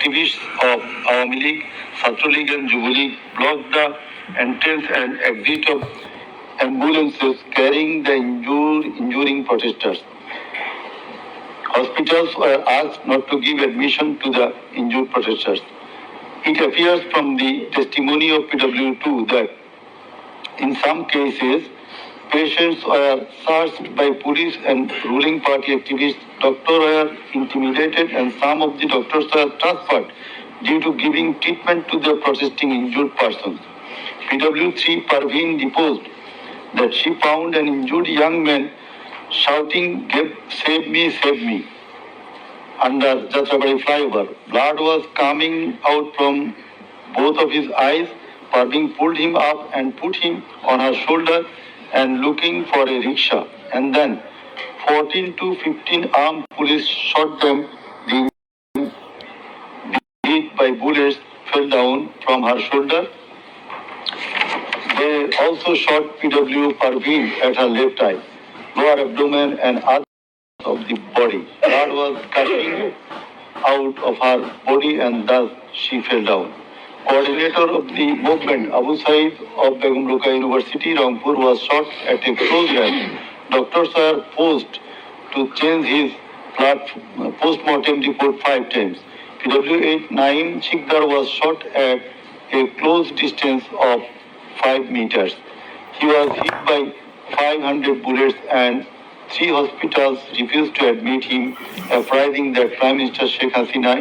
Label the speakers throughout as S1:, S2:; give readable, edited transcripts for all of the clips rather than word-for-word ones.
S1: activists of Awami League, Chhatra League and Yuva League blocked the entrance and exit of ambulances carrying the injuring protesters. Hospitals were asked not to give admission to the injured protesters. It appears from the testimony of PW2 that in some cases, patients were searched by police and ruling party activists. Doctors were intimidated and some of the doctors were transferred due to giving treatment to the protesting injured persons. PW3 Parveen deposed that she found an injured young man shouting, save me, under Jatrabari flyover. Blood was coming out from both of his eyes. Parveen pulled him up and put him on her shoulder and looking for a rickshaw. And then 14 to 15 armed police shot them. The hit by bullets fell down from her shoulder. They also shot PW Parveen at her left eye, lower abdomen and other of the body. Blood was gushing out of her body and thus she fell down. Coordinator of the movement, Abu Said of Begum Rokeya University, Rangpur, was shot at a close range. Doctors were forced to change his post-mortem report 5 times. PW89 Shikdar was shot at a close distance of 5 meters. He was hit by 500 bullets and 3 hospitals refused to admit him, apprising that Prime Minister Sheikh Hasina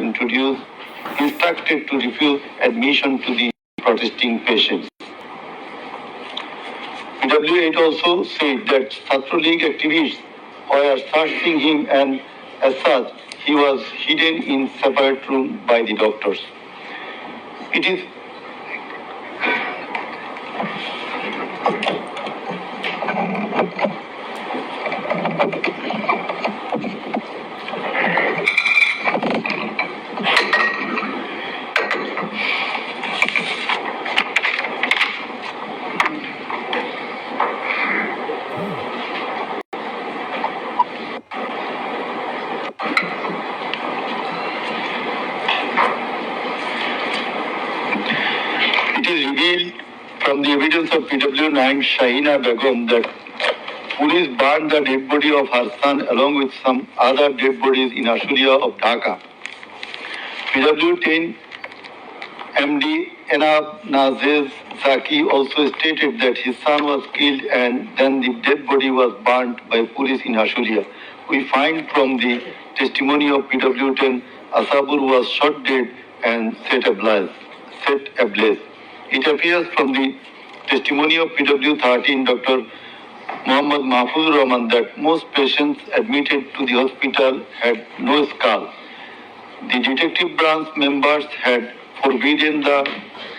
S1: instructed to refuse admission to the protesting patients. PW8 also said that Chhatra League activists were searching him and as such he was hidden in separate room by the doctors. It is revealed from the evidence of PW9 Shahina Begum that police burned the dead body of her son along with some other dead bodies in Ashulia of Dhaka. PW10 MD Enab Nazez Zaki also stated that his son was killed and then the dead body was burnt by police in Ashulia. We find from the testimony of PW10 Asabur was shot dead and set ablaze. It appears from the testimony of PW13 Dr. Muhammad Mahfuz Rahman that most patients admitted to the hospital had no skull. The detective branch members had forbidden the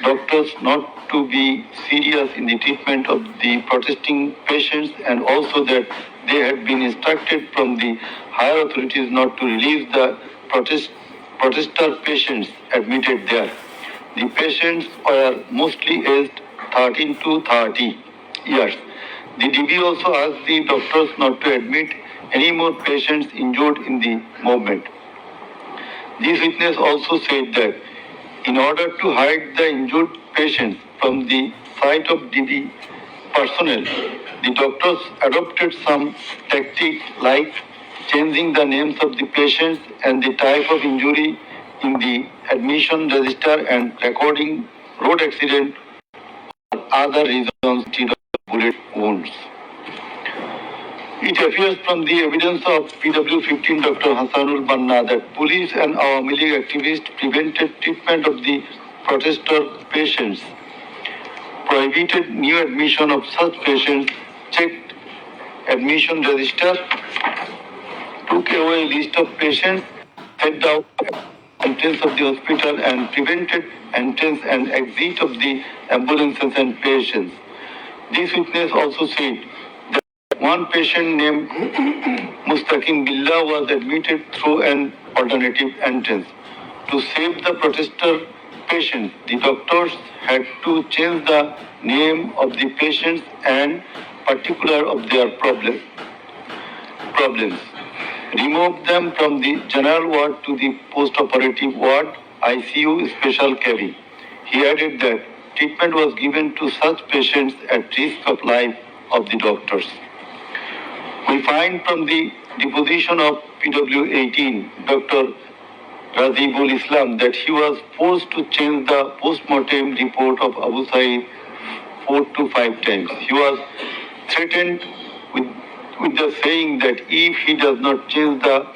S1: doctors not to be serious in the treatment of the protesting patients and also that they had been instructed from the higher authorities not to release the protester patients admitted there. The patients were mostly aged 13 to 30 years. The DB also asked the doctors not to admit any more patients injured in the movement. This witness also said that in order to hide the injured patients from the sight of DB personnel, the doctors adopted some tactic like changing the names of the patients and the type of injury in the admission register and recording road accident or other reasons instead of bullet wounds. It appears from the evidence of PW15 Dr. Hassanul Banna that police and Awami League activists prevented treatment of the protester patients, prohibited new admission of such patients, checked admission register, took away a list of patients, set down entrance of the hospital and prevented entrance and exit of the ambulances and patients. This witness also said that one patient named Mustaqim Billah was admitted through an alternative entrance. To save the protester patient, the doctors had to change the name of the patients and particular of their problems. Remove them from the general ward to the post-operative ward ICU special cabin. He added that treatment was given to such patients at risk of life of the doctors. We find from the deposition of PW18, Dr. Razibul Islam, that he was forced to change the post-mortem report of Abu Saeed 4 to 5 times. He was threatened with the saying that if he does not change the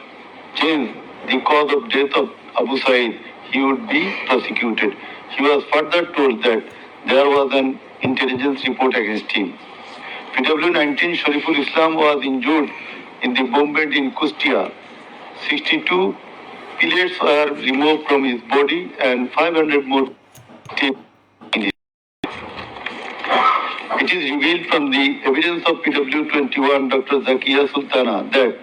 S1: cause of death of Abu Saeed, he would be prosecuted. He was further told that there was an intelligence report against him. PW19 Shariful Islam was injured in the bombing in Kustia. 62 pellets were removed from his body and 500 more taped in his. It is revealed from the evidence of PW21 Dr. Zakia Sultana that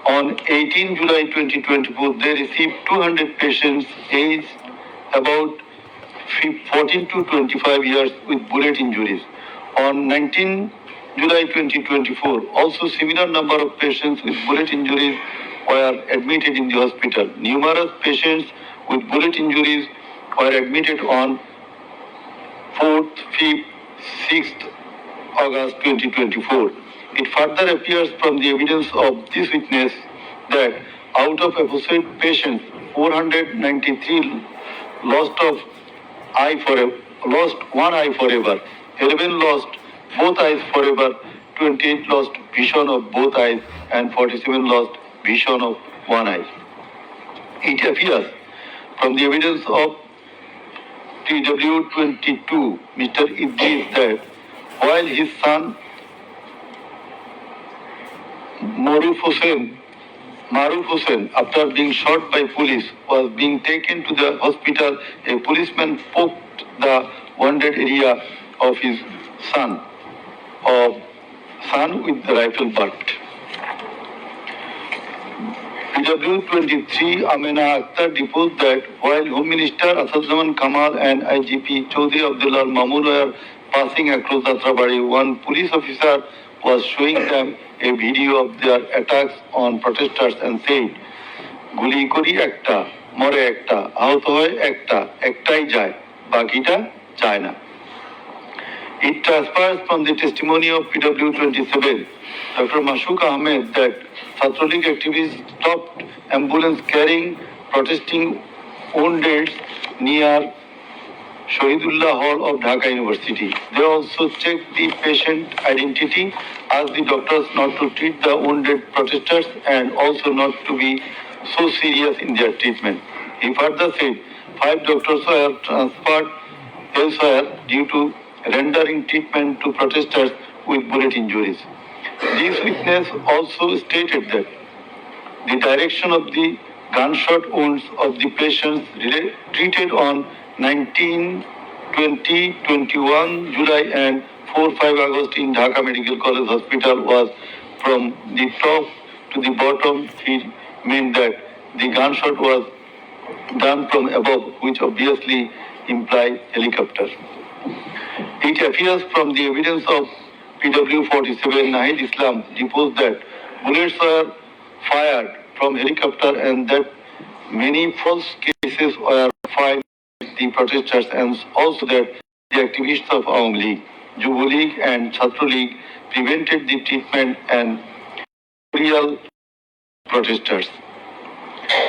S1: on 18 July 2024 they received 200 patients aged about 14 to 25 years with bullet injuries. On 19 July 2024, also similar number of patients with bullet injuries were admitted in the hospital. Numerous patients with bullet injuries were admitted on 4th, 5th, 6th August 2024. It further appears from the evidence of this witness that out of episode patients, 493 lost one eye forever, 11 lost both eyes forever, 28 lost vision of both eyes, and 47 lost vision of one eye. It appears from the evidence of PW22, Mr. Idris, that while his son Maruf Hussain, after being shot by police, was being taken to the hospital, a policeman poked the wounded area of his son with the rifle butt. PW23 Amina Akhtar deposed that while Home Minister Asadzaman Kamal and IGP Chaudhry Abdullah Mamun were passing across Atrabari, one police officer was showing them a video of their attacks on protesters and said, "Guli kori ekta, more ekta, ahat hoy ekta, ektai jay, bakita jay na." It transpires from the testimony of PW27, Dr. Mashuk Ahmed, that Satralik activists stopped ambulance carrying protesting wounded near Shahidullah Hall of Dhaka University. They also checked the patient identity, asked the doctors not to treat the wounded protesters and also not to be so serious in their treatment. He further said 5 doctors were transferred elsewhere due to rendering treatment to protesters with bullet injuries. This witness also stated that the direction of the gunshot wounds of the patients treated on 19, 20, 21 July and 4-5 August in Dhaka Medical College Hospital was from the top to the bottom. He meant that the gunshot was done from above, which obviously implies helicopter. It appears from the evidence of PW47 Nahid Islam deposed that bullets were fired from helicopter and that many false cases were filed against the protesters, and also that the activists of Awam League, Jubo League and Chhatra League prevented the treatment and real protesters.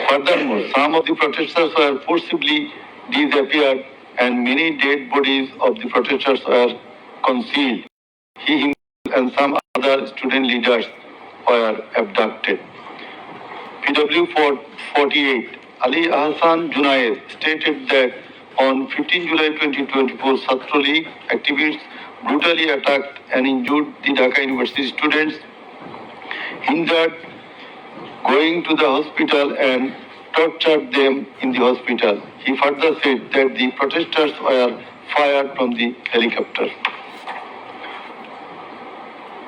S1: Furthermore, some of the protesters were forcibly disappeared and many dead bodies of the protesters were concealed. He himself and some other student leaders were abducted. PW48 Ali Ahsan Junaid stated that on 15 July 2024, Chhatra League activists brutally attacked and injured the Dhaka University students, hindered going to the hospital and tortured them in the hospital. He further said that the protesters were fired from the helicopter.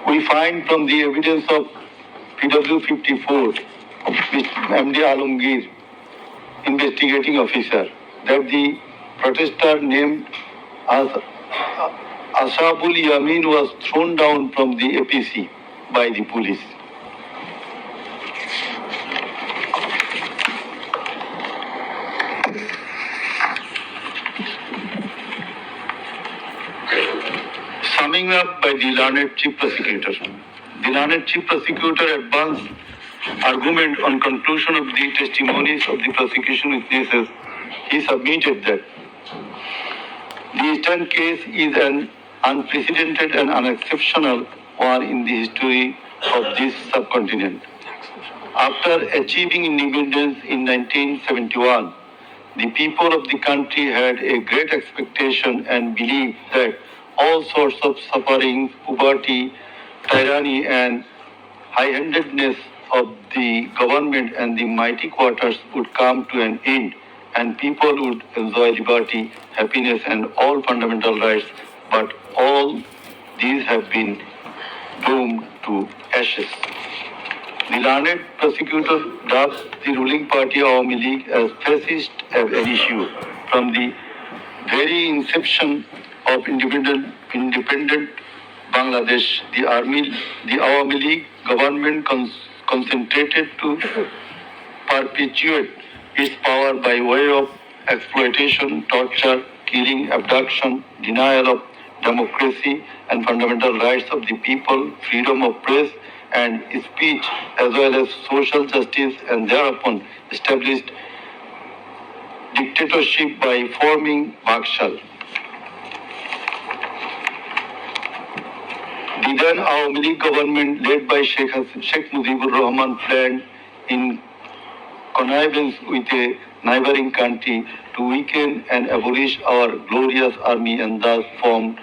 S1: We find from the evidence of PW54, MD Alamgir, investigating officer, that the protester named as Ashabul Yamin was thrown down from the APC by the police. Summing up by the learned chief prosecutor. The learned chief prosecutor advanced argument on conclusion of the testimonies of the prosecution witnesses. He submitted that the Eastern case is an unprecedented and unexceptional one in the history of this subcontinent. After achieving independence in 1971, the people of the country had a great expectation and belief that all sorts of suffering, poverty, tyranny, and high-handedness of the government and the mighty quarters would come to an end, and people would enjoy liberty, happiness, and all fundamental rights. But all these have been doomed to ashes. The learned prosecutor dubbed the ruling party Awami League as fascist an issue. From the very inception of independent Bangladesh, the Awami League government concentrated to perpetuate its power by way of exploitation, torture, killing, abduction, denial of democracy and fundamental rights of the people, freedom of press and speech, as well as social justice, and thereupon established dictatorship by forming Bakshal. The then Awami League government, led by Sheikh Mujibur Rahman, planned in connivance with a neighboring country to weaken and abolish our glorious army, and thus formed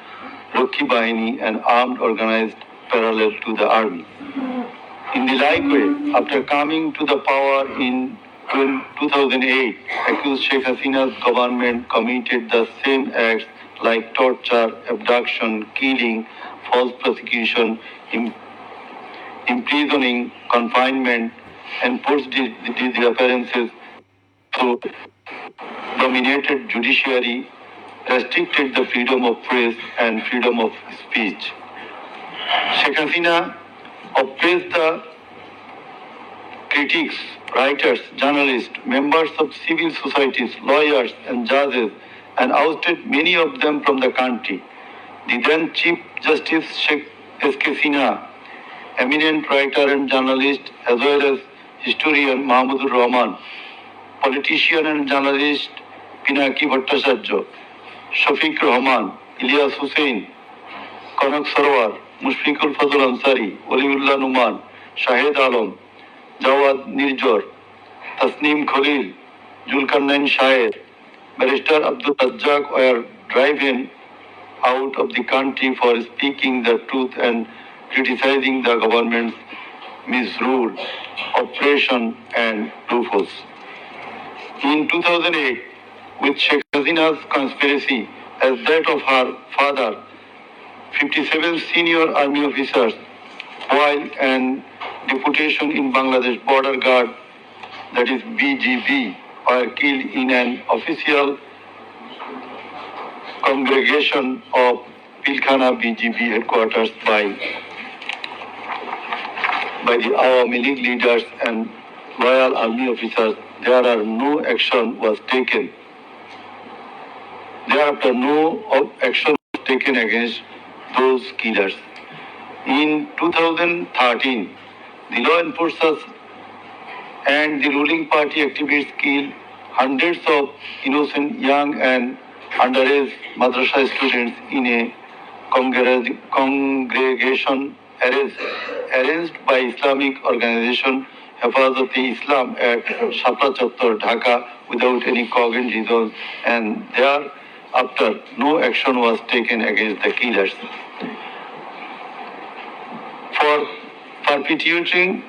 S1: Rakhi Bahini, an armed organized parallel to the army. In the like way, after coming to the power in 2008, accused Sheikh Hasina's government committed the same acts like torture, abduction, killing, false prosecution, imprisoning, confinement, and forced disappearances through dominated judiciary, restricted the freedom of press and freedom of speech. Sheikh Hasina oppressed the critics, writers, journalists, members of civil societies, lawyers, and judges, and ousted many of them from the country. The then Chief Justice Sheikh S.K. Sinha, eminent writer and journalist, as well as historian Mahmudur Rahman, politician and journalist Pinaki Bhattacharya, Shafiq Rahman, Ilyas Hussain, Kanak Sarwar, Mushfiqul Fazl Ansari, Waliullah Numan, Shahid Alam, Jawad Nirjor, Tasneem Khalil, Julkarnain Shaher, Barrister Abdul Razzaq were driven out of the country for speaking the truth and criticizing the government's misrule, oppression, and loopholes. In 2008, with Sheikh Hasina's conspiracy as that of her father, 57 senior army officers, while an deputation in Bangladesh Border Guard, that is BGB, were killed in an official congregation of Pilkhana BGB headquarters by the Awami League leaders and loyal army officers. No action was taken. Thereafter, no action was taken against those killers. In 2013, the law enforcers and the ruling party activists killed hundreds of innocent young and underage madrasa students in a congregation arranged by Islamic organization Hafazat-e-Islam at Shapra Chattor, Dhaka, without any cogent reasons, and thereafter no action was taken against the killers. For perpetuating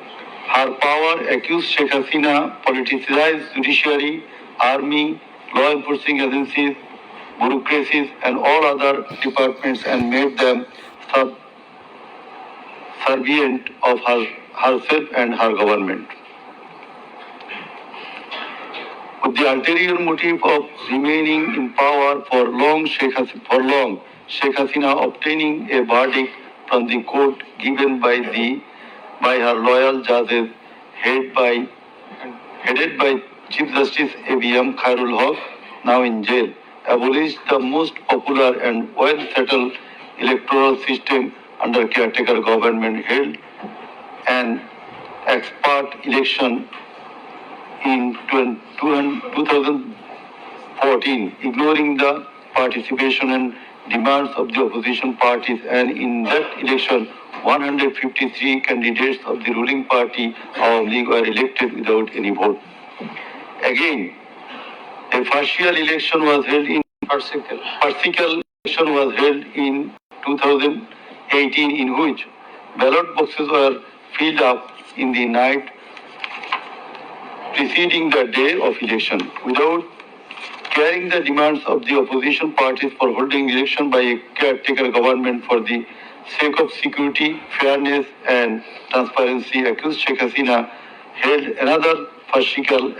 S1: her power, accused Sheikh Hasina politicized judiciary, army, law enforcing agencies, bureaucracies, and all other departments, and made them subservient of herself and her government. With the ulterior motive of remaining in power for long, Sheikh Hasina obtaining a verdict from the court given by her loyal judges, headed by Chief Justice A.B.M. Khairul Haq, now in jail, abolished the most popular and well-settled electoral system under caretaker government held an expert election in 2014, ignoring the participation and demands of the opposition parties, and in that election 153 candidates of the ruling party Awami League were elected without any vote. Again, a partial election was held in 2018, in which ballot boxes were filled up in the night preceding the day of election, without carrying the demands of the opposition parties for holding election by a caretaker government for the sake of security, fairness and transparency. Accused Sheikh Hasina held another partial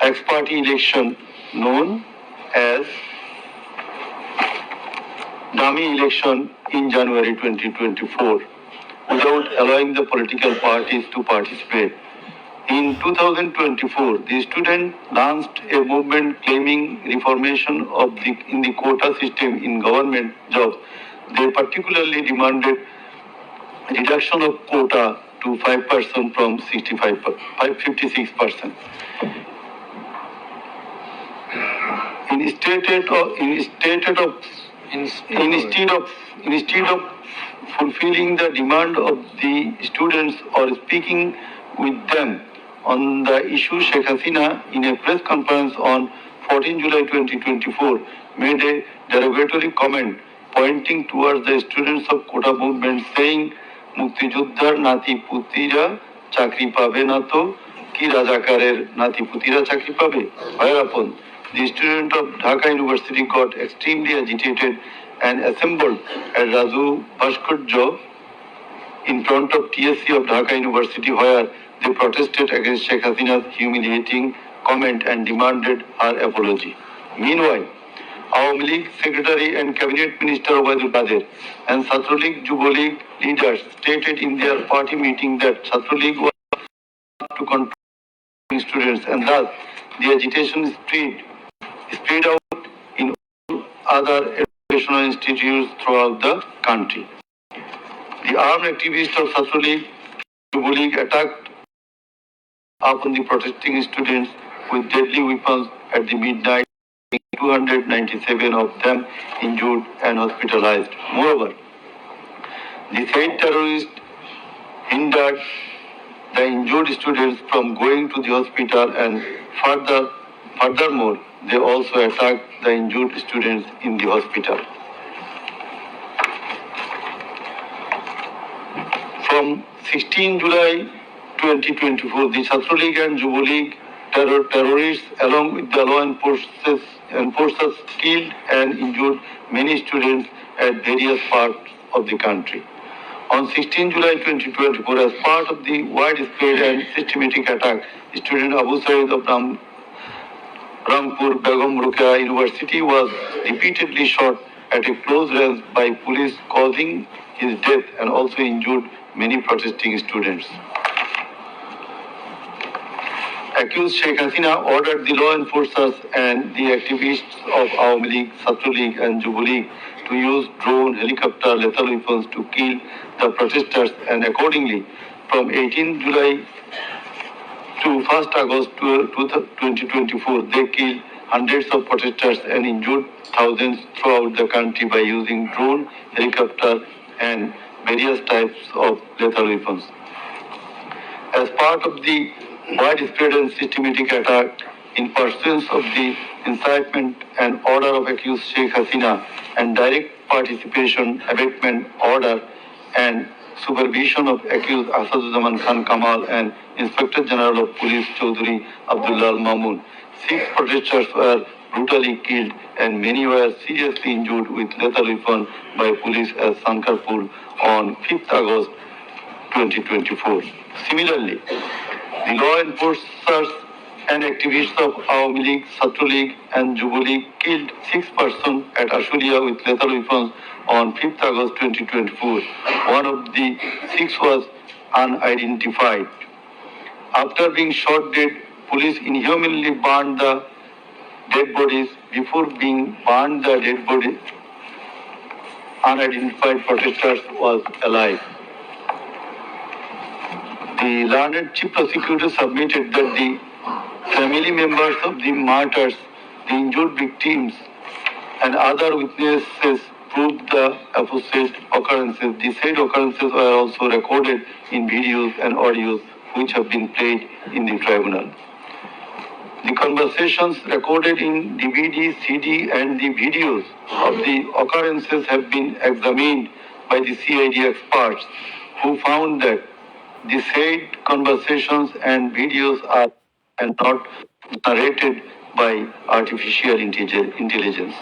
S1: ex-party election known as dummy election in January 2024 without allowing the political parties to participate. In 2024, the students launched a movement claiming reformation in the quota system in government jobs. They particularly demanded reduction of quota to 5% from 56%. Instead of fulfilling the demand of the students or speaking with them on the issue, Sheikh Hasina, in a press conference on 14 July 2024, made a derogatory comment pointing towards the students of Kota movement, saying, "Mukti Juddhar Nati Putira Chakri Pabe na to ki Rajakarer Nati Putira Chakri Pabe." Whereupon the student of Dhaka University got extremely agitated and assembled at Raju Bhaskardjo in front of TSC of Dhaka University, where they protested against Sheikh Hasina's humiliating comment and demanded her apology. Meanwhile, Awami League Secretary and Cabinet Minister Obaidul Qadir and Chhatra League Yuva League leaders stated in their party meeting that Chhatra League was to control students, and thus the agitation spread out in all other educational institutes throughout the country. The armed activists of Chhatra League Yuva League attacked upon the protesting students with deadly weapons at the midnight, 297 of them injured and hospitalized. Moreover, the said terrorists hindered the injured students from going to the hospital, and furthermore, they also attacked the injured students in the hospital. From 16 July 2024, the Chhatra League and Yuva League terrorists, along with the law enforcers, killed and injured many students at various parts of the country. On 16 July 2024, as part of the widespread and systematic attack, student Abu Said of Rangpur Begum Ruqayya University was repeatedly shot at a close range by police, causing his death and also injured many protesting students. Accused Sheikh Hasina ordered the law enforcers and the activists of Awami League, Chhatra League and Yuva League to use drone, helicopter, lethal weapons to kill the protesters, and accordingly, from 18 July to 1st August 2024, they killed hundreds of protesters and injured thousands throughout the country by using drone, helicopter and various types of lethal weapons. As part of the widespread and systematic attack in pursuance of the incitement and order of accused Sheikh Hasina and direct participation, abatement order and supervision of accused Asaduzzahman Khan Kamal and Inspector General of Police Chaudhry Abdullah Mamun, 6 protesters were brutally killed and many were seriously injured with lethal weapon by police at Sankarpur on 5th August 2024. Similarly, the law enforcers and activists of Awami League, Chhatra League and Yuva League killed 6 persons at Ashulia with lethal weapons on 5th August 2024. One of the 6 was unidentified. After being shot dead, police inhumanly burned the dead bodies. Before being burned the dead bodies, unidentified protesters was alive. The learned chief prosecutor submitted that the family members of the martyrs, the injured victims, and other witnesses proved the aforesaid occurrences. The said occurrences were also recorded in videos and audios which have been played in the tribunal. The conversations recorded in DVD, CD, and the videos of the occurrences have been examined by the CID experts who found that the said conversations and videos are not narrated by artificial intelligence.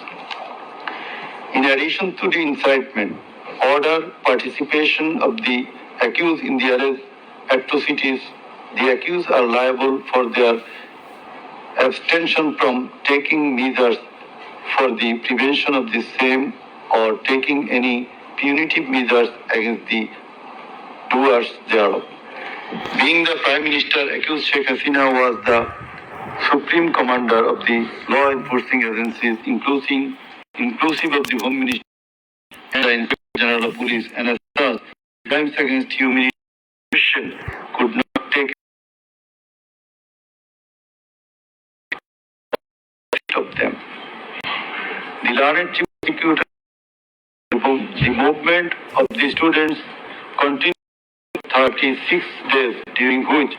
S1: In addition to the incitement, order participation of the accused in the alleged atrocities, the accused are liable for their abstention from taking measures for the prevention of the same or taking any punitive measures against the doers thereof. Being the Prime Minister, accused Sheikh Hasina was the Supreme Commander of the law enforcing agencies, inclusive of the Home Ministry and the Inspector General of Police, and as such, crimes against humanity could not take of them. The learned chief prosecutor, the movement of the students continued 36 days, during which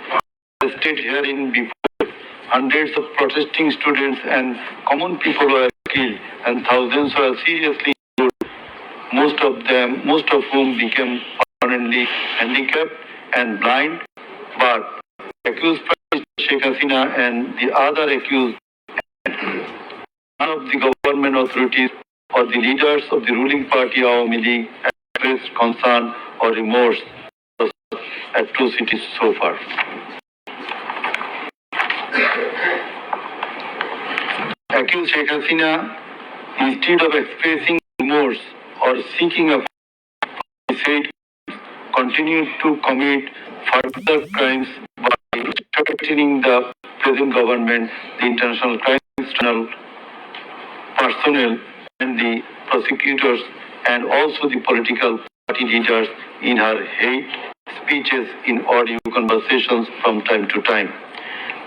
S1: the state hearing before hundreds of protesting students and common people were killed and thousands were seriously injured, most of whom became permanently handicapped and blind. But accused Sheikh Hasina and the other accused, none of the government authorities or the leaders of the ruling party Awami League expressed concern or remorse for atrocities so far. Accused Sheikh Hasina, instead of expressing remorse or seeking a said, continued to commit further crimes by threatening the present government, the International Crimes Tribunal personnel, and the prosecutors, and also the political party leaders in her hate speeches in audio conversations from time to time.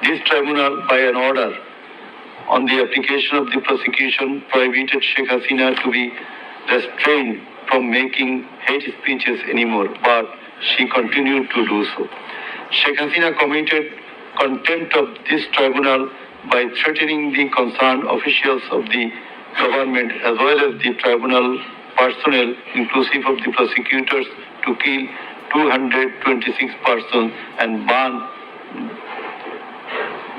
S1: This tribunal, by an order on the application of the prosecution, prohibited Sheikh Hasina to be restrained from making hate speeches anymore, but she continued to do so. Sheikh Hasina committed contempt of this tribunal by threatening the concerned officials of the government as well as the tribunal personnel, inclusive of the prosecutors, to kill 226 persons and burn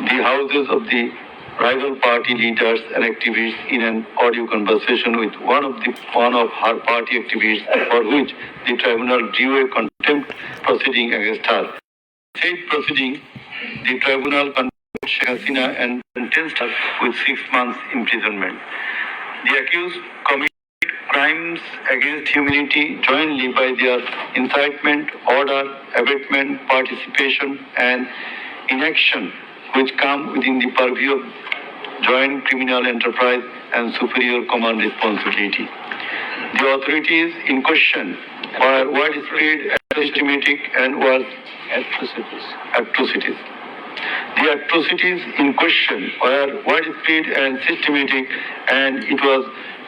S1: the houses of the rival party leaders and activists in an audio conversation with one of her party activists, for which the tribunal drew a contempt proceeding against her. Said proceeding, the tribunal condemned Sheikh Hasina and sentenced her with 6 months imprisonment. The accused committed crimes against humanity jointly by their incitement, order, abatement, participation, and inaction, which come within the purview of joint criminal enterprise and superior command responsibility. The authorities in question were widespread, systematic, and were atrocities. The atrocities in question were widespread and systematic, and it was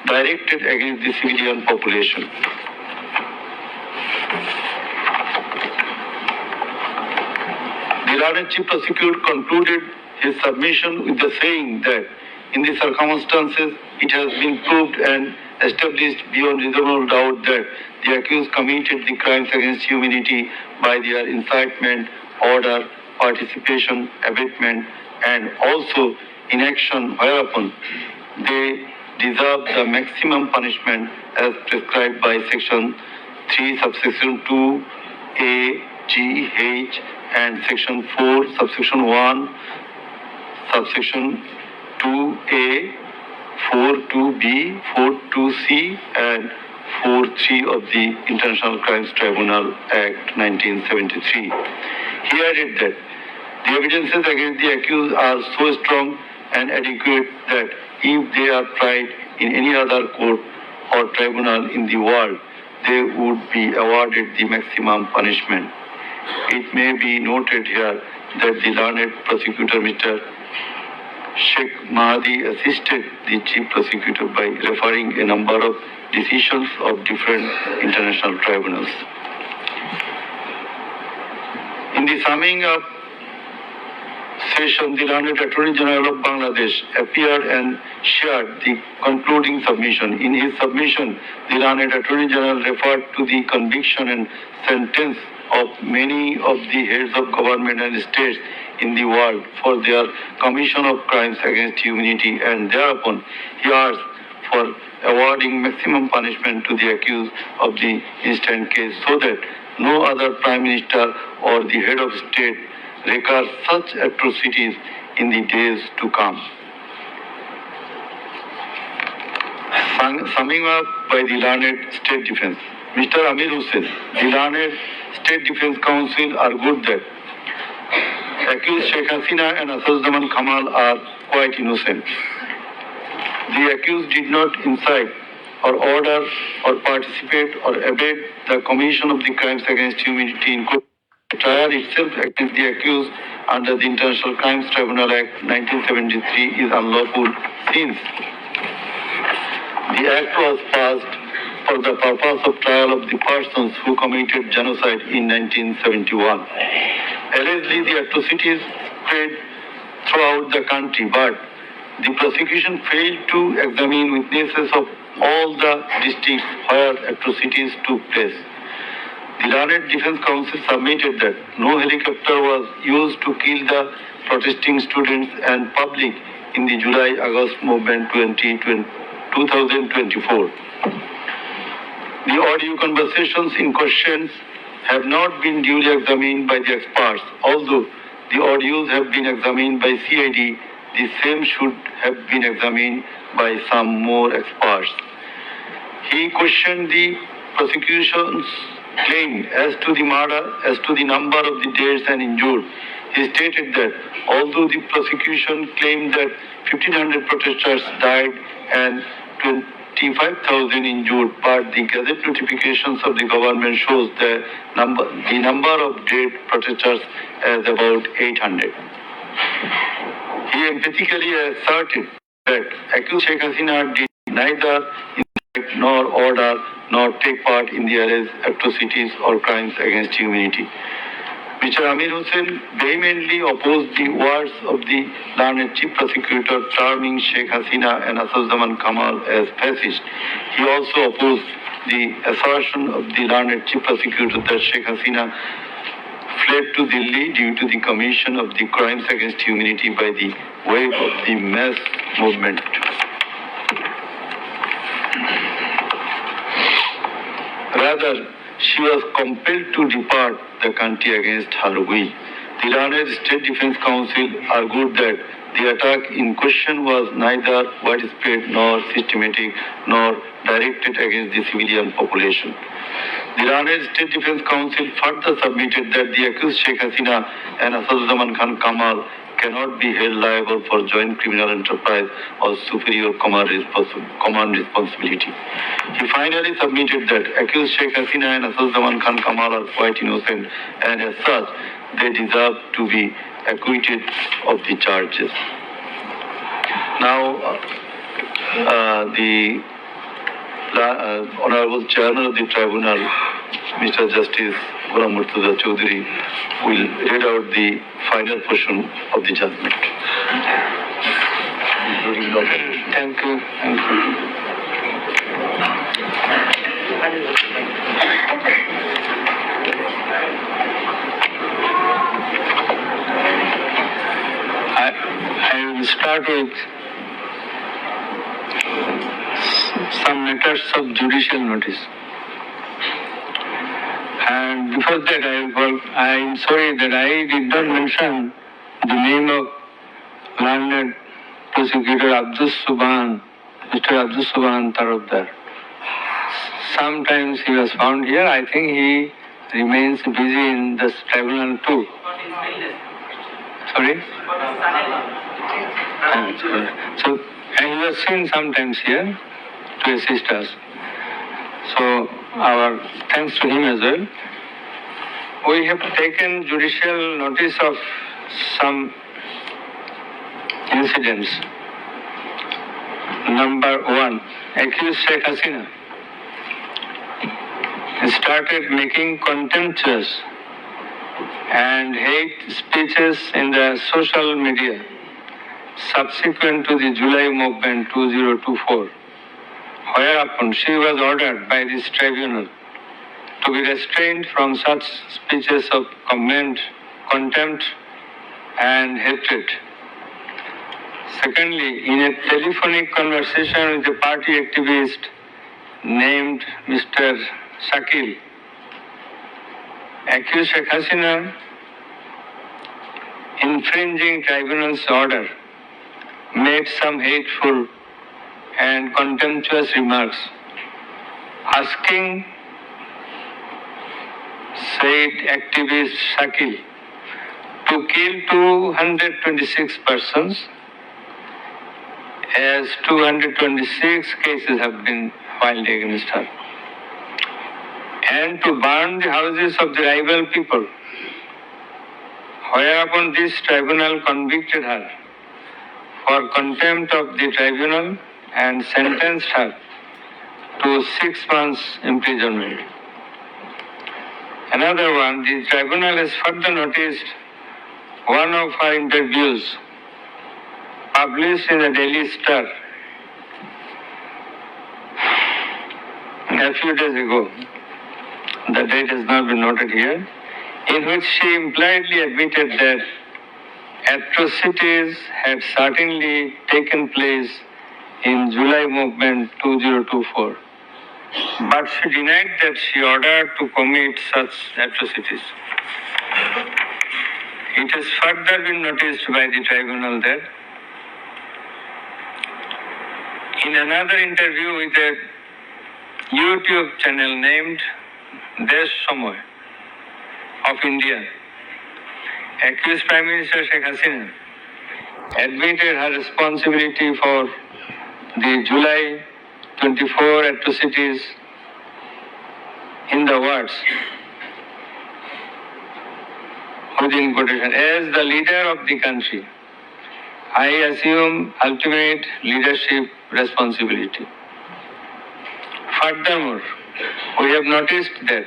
S1: directed against the civilian population. The learned chief prosecutor concluded his submission with the saying that in the circumstances it has been proved and established beyond reasonable doubt that the accused committed the crimes against humanity by their incitement, order, participation, abatement, and also inaction, whereupon they deserve the maximum punishment as prescribed by Section 3, subsection 2, A, G, H, and Section 4, subsection 1, subsection 2A, 4.2b, 4.2c, and 4.3 of the International Crimes Tribunal Act 1973. He added that the evidences against the accused are so strong and adequate that if they are tried in any other court or tribunal in the world, they would be awarded the maximum punishment. It may be noted here that the learned prosecutor, Mr. Sheikh Mahdi, assisted the chief prosecutor by referring a number of decisions of different international tribunals. In the summing up session, the learned Attorney General of Bangladesh appeared and shared the concluding submission. In his submission, the learned Attorney General referred to the conviction and sentence of many of the heads of government and states in the world for their commission of crimes against humanity, and thereupon he asked for awarding maximum punishment to the accused of the instant case so that no other prime minister or the head of state recur such atrocities in the days to come. Summing up by the learned State Defense, Mr. Amir Hussain, the learned State Defense Council argued that accused Sheikh Hasina and Asaduzzaman Kamal are quite innocent. The accused did not incite or order or participate or abet the commission of the crimes against humanity in court. The trial itself against the accused under the International Crimes Tribunal Act 1973 is unlawful since the act was passed for the purpose of trial of the persons who committed genocide in 1971. Allegedly, the atrocities spread throughout the country, but the prosecution failed to examine witnesses of all the districts where atrocities took place. The learned Defense Council submitted that no helicopter was used to kill the protesting students and public in the July-August movement 2024. The audio conversations in question have not been duly examined by the experts. Although the audios have been examined by CID, the same should have been examined by some more experts. He questioned the prosecution's claim as to the number of the deaths and injured. He stated that although the prosecution claimed that 1,500 protesters died and 25,000 injured, but the Gazette notifications of the government shows the number of dead protesters as about 800. He emphatically asserted that accused Sheikh Hasina did neither incite nor order nor take part in the alleged atrocities or crimes against humanity. Mr. Amir Hussain vehemently opposed the words of the learned chief prosecutor terming Sheikh Hasina and Asaduzzaman Kamal as fascist. He also opposed the assertion of the learned chief prosecutor that Sheikh Hasina fled to Delhi due to the commission of the crimes against humanity by the wave of the mass movement. Rather, she was compelled to depart the country against her will. The learned State Defense Council argued that the attack in question was neither widespread nor systematic nor directed against the civilian population. The learned State Defense Council further submitted that the accused Sheikh Hasina and Asaduzzaman Khan Kamal cannot be held liable for joint criminal enterprise or superior command responsibility. He finally submitted that accused Sheikh Hasina and Asaduzzaman Khan Kamal are quite innocent and as such they deserve to be acquitted of the charges. Now, the Honorable Chairman of the Tribunal, Mr. Justice Ghulam Murtaza Chaudhary, will read out the final portion of the judgment.
S2: Thank you. I will start with some matters of judicial notice. And before that, I am sorry that I did not mention the name of learned prosecutor Mr. Abdus Subhan Tarabdar. Sometimes he was found here. I think he remains busy in this tribunal too. Sorry? So, and he was seen sometimes here to assist us. So our thanks to him as well. We have taken judicial notice of some incidents. Number one, accused Sheikh Hasina started making contemptuous and hate speeches in the social media subsequent to the July movement 2024, whereupon she was ordered by this tribunal to be restrained from such speeches of contempt and hatred. Secondly, in a telephonic conversation with a party activist named Mr. Shakil, accused Sheikh Hasina infringing tribunal's order made some hateful and contemptuous remarks, asking said activist Shakil to kill 226 persons, as 226 cases have been filed against her, and to burn the houses of the rival people, whereupon this tribunal convicted her for contempt of the tribunal and sentenced her to 6 months imprisonment. Another one, the tribunal has further noticed one of her interviews published in the Daily Star a few days ago. The date has not been noted here, in which she impliedly admitted that atrocities had certainly taken place in July movement 2024, but she denied that she ordered to commit such atrocities. It has further been noticed by the tribunal that in another interview with a YouTube channel named Desh Samoy of India, accused Prime Minister Sheikh Hasina admitted her responsibility for the July 24 atrocities in the words, within quotation, as the leader of the country, I assume ultimate leadership responsibility. Furthermore, we have noticed that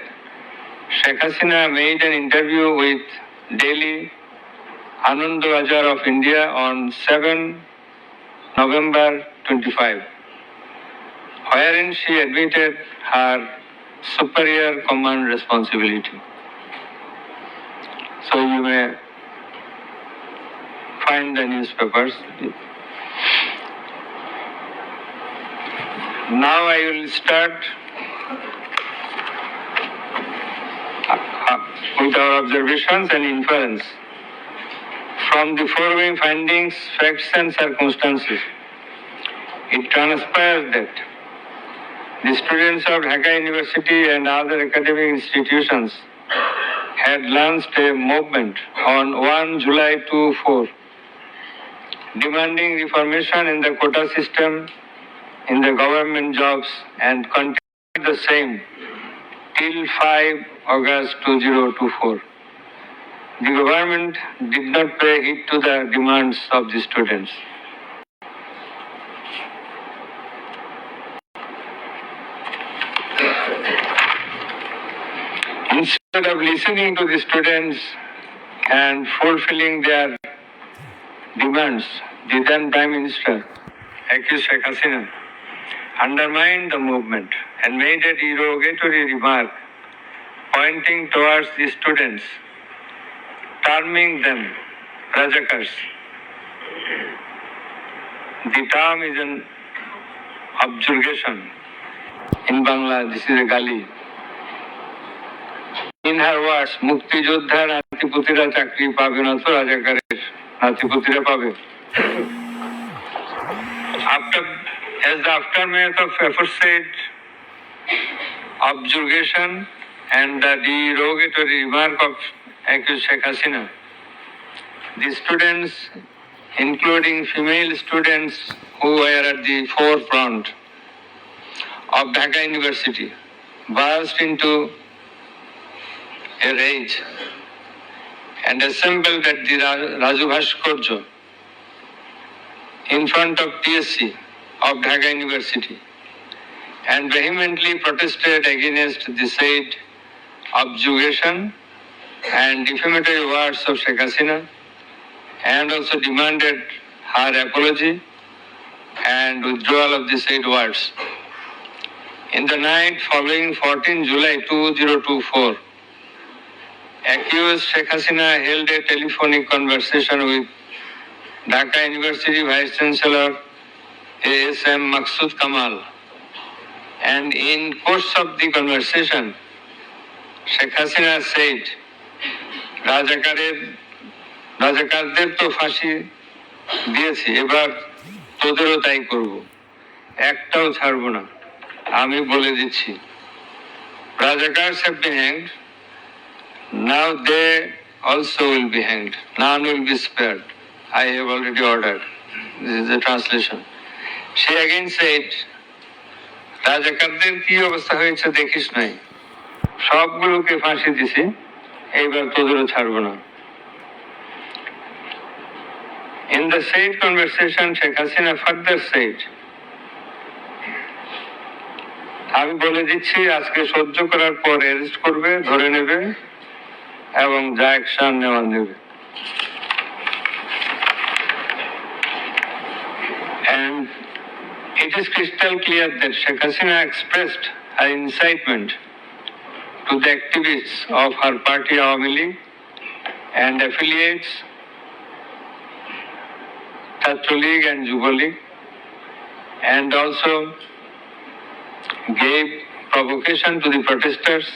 S2: Sheikh Hasina made an interview with Delhi Anand Bazaar of India on 7 November 25, wherein she admitted her superior command responsibility. So you may find the newspapers. Now I will start with our observations and inference. From the foregoing findings, facts and circumstances, it transpires that the students of Dhaka University and other academic institutions had launched a movement on 1 July 2024 demanding reformation in the quota system in the government jobs and continued the same till 5 August 2024. The government did not pay heed to the demands of the students. Instead of listening to the students and fulfilling their demands, the then Prime Minister, accused Sheikh Hasina, undermined the movement and made a derogatory remark pointing towards the students, terming them Rajakars. The term is an objurgation. In Bangla, this is a gali. In her words, Mukti Joddha Natiputira Chakri pabe na to Rajakarer Natiputira pabe. As the aftermath of aforesaid objurgation and the derogatory remark of accused Sheikh Hasina, the students, including female students who were at the forefront of Dhaka University, burst into a rage and assembled at the Raju Bhaskarya in front of TSC of Dhaka University and vehemently protested against the said objurgation and defamatory words of Sheikh Hasina, and also demanded her apology and withdrawal of the said words. In the night following 14 July 2024, accused Sheikh Hasina held a telephonic conversation with Dhaka University Vice Chancellor A.S.M. Maqsood Kamal, and in course of the conversation, Sheikh Hasina said, রাজাকারদের তো ফাঁসি দিয়েছি, এবার তোদেরও তাই করব, একটাও ছাড়বো না, আমি বলে দিচ্ছি। Rajakars have been hanged, now they also will be hanged, none will be spared. I have already ordered. This is the translation. She again said, রাজাকারদের কি অবস্থা হয়েছে দেখিস নাই, সবগুলোকে ফাঁসি দিছি, এইবার তোদেরও ছাড়বো না। In the said conversation, Sheikh Hasina further said, আমি বলে দিচ্ছি আজকে সহ্য করার পর অ্যারেস্ট করবে, ধরে নেবে এবং যা অ্যাকশন নেওয়া নেবে। And it is crystal clear that Sheikh Hasina expressed her incitement to the activists of her party Awami League and affiliates, Chhatra League and Yuva League, and also gave provocation to the protesters,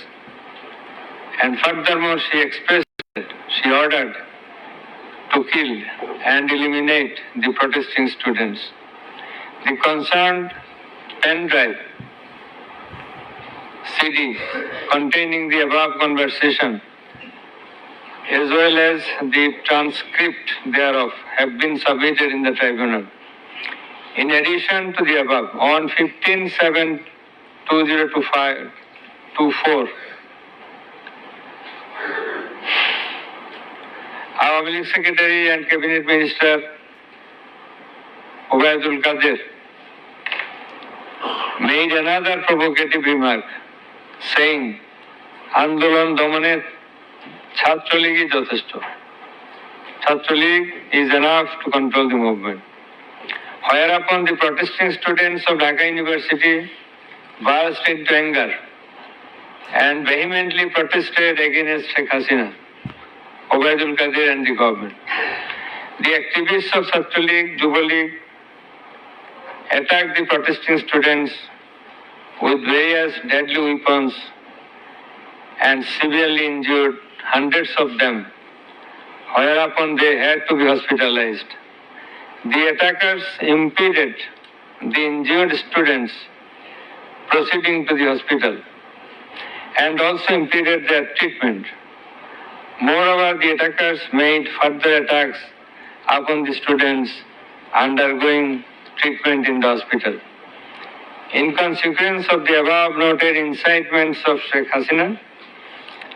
S2: and furthermore she ordered to kill and eliminate the protesting students. The concerned pen drive CD containing the above conversation as well as the transcript thereof have been submitted in the tribunal. In addition to the above, on 15/7/2024, Awami League Secretary and Cabinet Minister Ubaidul Qadir made another provocative remark, saying, Andolon Domane Chhatra League is যথেষ্ট. Chhatra League is enough to control the movement. Whereupon the protesting students of Dhaka University burst into anger and vehemently protested against Sheikh Hasina, Ubaidul Qadir and the government. The activists of Chhatra League, Yuva League attacked the protesting students with various deadly weapons and severely injured hundreds of them, whereupon they had to be hospitalized. The attackers impeded the injured students proceeding to the hospital and also impeded their treatment. Moreover, the attackers made further attacks upon the students undergoing treatment in the hospital. In consequence of the above noted incitements of Sheikh Hasina,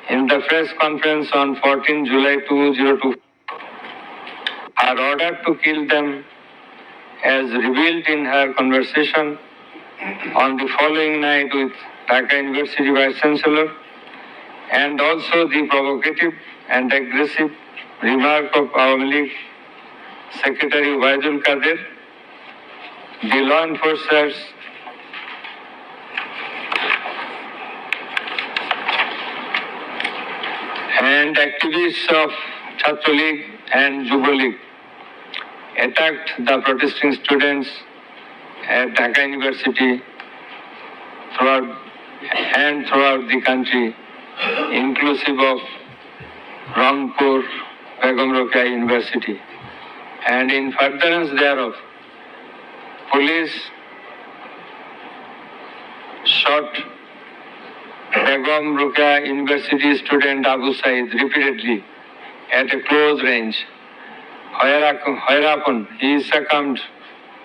S2: in the press conference on 14 July 2024, her order to kill them, as revealed in her conversation on the following night with Dhaka University Vice Chancellor, and also the provocative and aggressive remark of Awami League Secretary Ubaidul Qadir, the law enforcers and activists of Chhatra League and Yuva League attacked the protesting students at Dhaka University throughout the country, inclusive of Rangpur Begum Rokeya University. And in furtherance thereof, police shot Begum Rokeya University student Abu Said repeatedly at a close range, whereupon he succumbed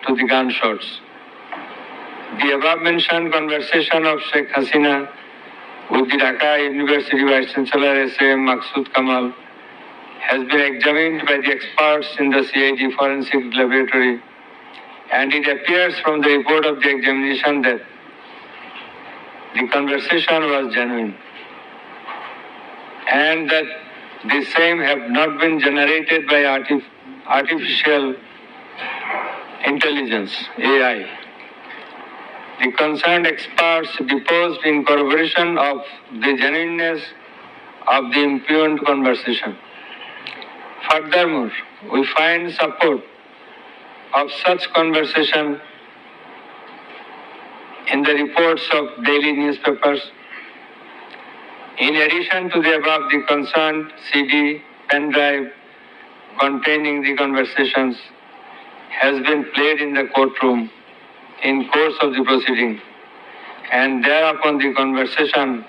S2: to the gunshots. The above mentioned conversation of Sheikh Hasina with the Dhaka University Vice Chancellor S.M. Maksud Kamal has been examined by the experts in the CID Forensic Laboratory, and it appears from the report of the examination that the conversation was genuine and that the same have not been generated by artificial intelligence, AI. The concerned experts deposed in corroboration of the genuineness of the impugned conversation. Furthermore, we find support of such conversation in the reports of daily newspapers. In addition to the above, the concerned CD pen drive containing the conversations has been played in the courtroom in course of the proceeding, and thereupon the conversation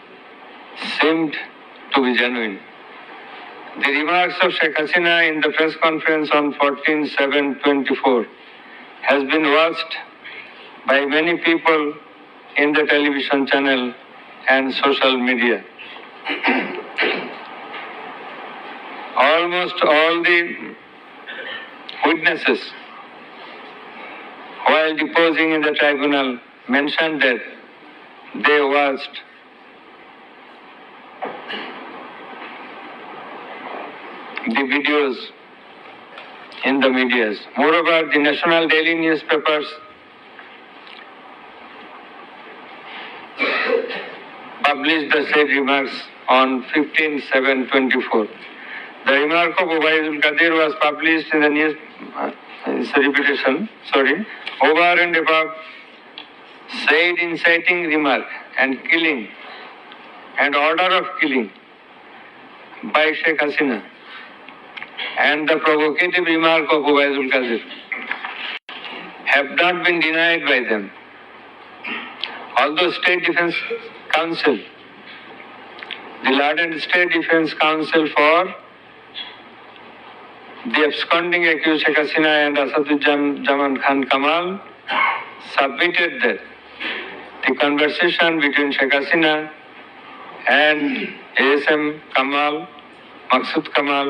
S2: seemed to be genuine. The remarks of Sheikh Hasina in the press conference on 14/7/24 has been watched by many people in the television channel and social media. Almost all the witnesses, while deposing in the tribunal, mentioned that they watched the videos in the medias. Moreover, the national daily newspapers published the said remarks on 15/7/24. The remark of Ubaidul Qadir was published in the news. It's a repetition. Over and above said inciting remark and killing and order of killing by Sheikh Hasina and the provocative remark of Ubaidul Qadir have not been denied by them. Although State Defence Council, the Laden State Defence Council for the absconding accused Sheikh Hasina and Asaduজ্জামান Khan Kamal submitted that the conversation between Sheikh Hasina and ASM Kamal, Maksud Kamal,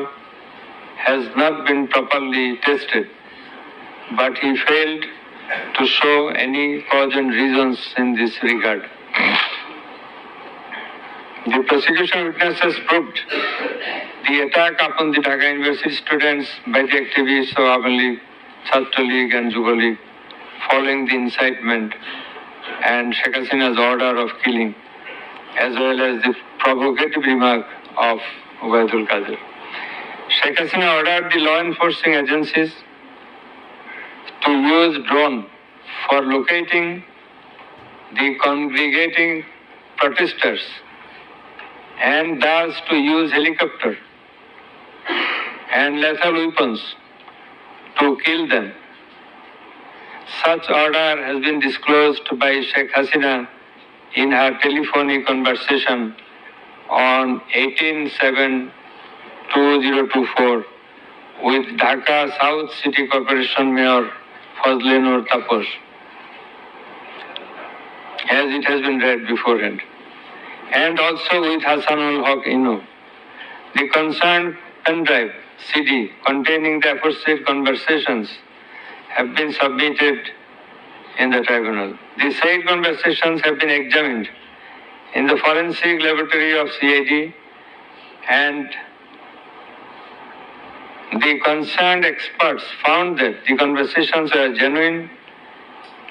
S2: has not been properly tested, but he failed to show any cogent reasons in this regard. The prosecution witnesses proved the attack upon the Dhaka University students by the activists of Awami League, Chhatra League and Yuva League following the incitement and Sheikh Hasina's order of killing, as well as the provocative remark of Ubaidul Qadir. Sheikh Hasina ordered the law enforcing agencies to use drone for locating the congregating protesters and thus to use helicopter and lethal weapons to kill them. Such order has been disclosed by Sheikh Hasina in her telephonic conversation on 18/7/2024 with Dhaka South City Corporation Mayor Fazle Noor Taposh, as it has been read beforehand, and also with Hassanul Haq Inu. The concerned pen drive CD containing the aforesaid conversations have been submitted in the tribunal. The said conversations have been examined in the forensic laboratory of CID, and the concerned experts found that the conversations were genuine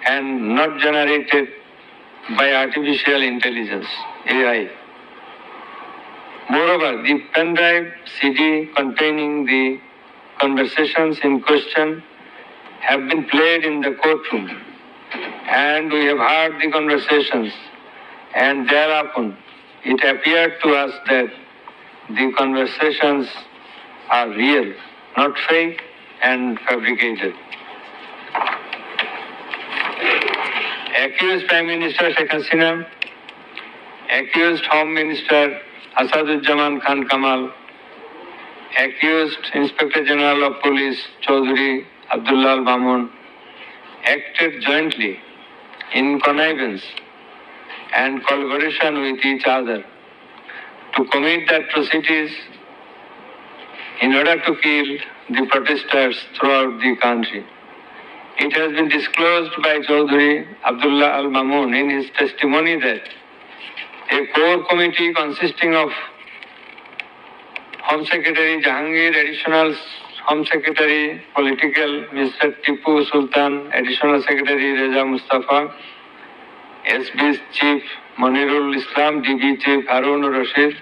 S2: and not generated by artificial intelligence, AI. Moreover, the pen drive CD containing the conversations in question have been played in the courtroom, and we have heard the conversations, and thereupon it appeared to us that the conversations are real, not fake and fabricated. Accused Prime Minister Sheikh Hasina, accused Home Minister Asaduজ্জামান Khan Kamal, accused Inspector General of Police Chaudhry Abdullah Mamun acted jointly in connivance and collaboration with each other to commit the atrocities in order to kill the protesters throughout the country. It has been disclosed by Chaudhry Abdullah Al Mamun in his testimony that a core committee consisting of Home Secretary Jahangir, Additional Home Secretary Political Mr. Tipu Sultan, Additional Secretary Reza Mustafa, SB Chief Monirul Islam, DB Chief Harun Rashid,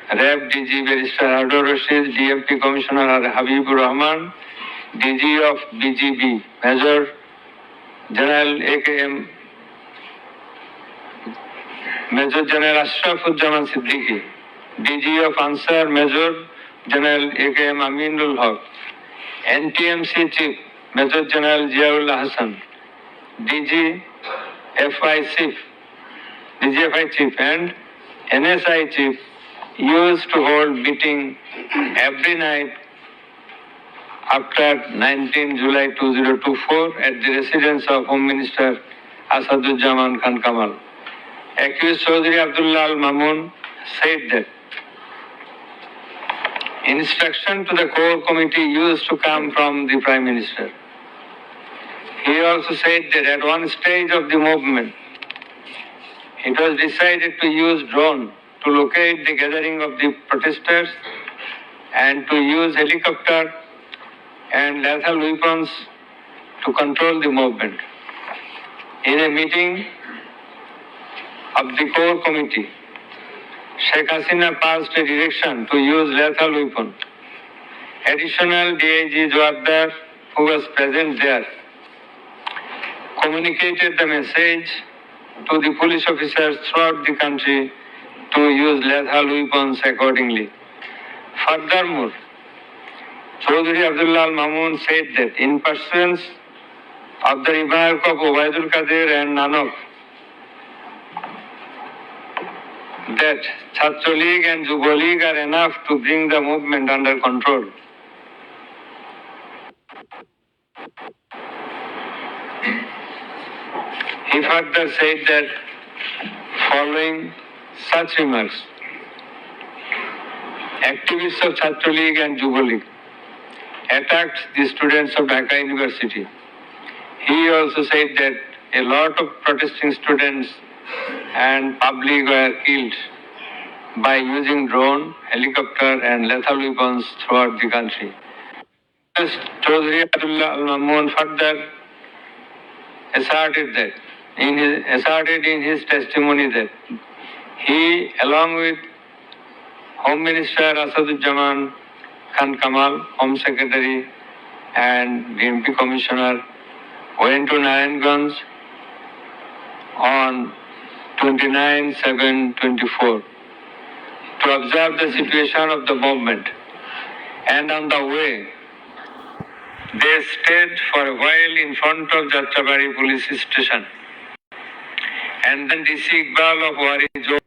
S2: RAB DG Barrister Harun Rashid, DMP Commissioner Habibur Rahman, DG of BGB Major General AKM Major General Ashrafuzzaman Siddiqui, DG of Ansar Major General AKM Aminul Haq, NTMC Chief Major General Ziaullah Hassan, DGFI Chief and NSI Chief used to hold meeting every night after 19 July 2024 at the residence of Home Minister Asaduzzaman Khan Kamal. Accused Chaudhry Abdullah Al Mamun said that instruction to the core committee used to come from the Prime Minister. He also said that at one stage of the movement, it was decided to use drone to locate the gathering of the protesters and to use helicopter and lethal weapons to control the movement. In a meeting of the core committee, Sheikh Hasina passed a direction to use lethal weapon. Additional DIG Jawabdar, who was present there, communicated the message to the police officers throughout the country to use lethal weapons accordingly. Furthermore, Chaudhry Abdullah Al Mamun said that in pursuance of the remark of Obaidul Qadir and Nanak that Chhatra League and Yuva League are enough to bring the movement under control. He further said that following such remarks, activists of Chhatra League and Yuva League attacked the students of Dhaka University. He also said that a lot of protesting students and public were killed by using drone, helicopter and lethal weapons throughout the country. Chaudhry Abdullah Al Mamun further asserted in his testimony that he, along with Home Minister Asaduzzaman Khan Kamal, Home Secretary and DMP Commissioner, went to Narayanganj on 29/7/24 to observe the situation of the movement. And on the way, they stayed for a while in front of Jatrabari police station. And then DC Iqbal of Wari Zone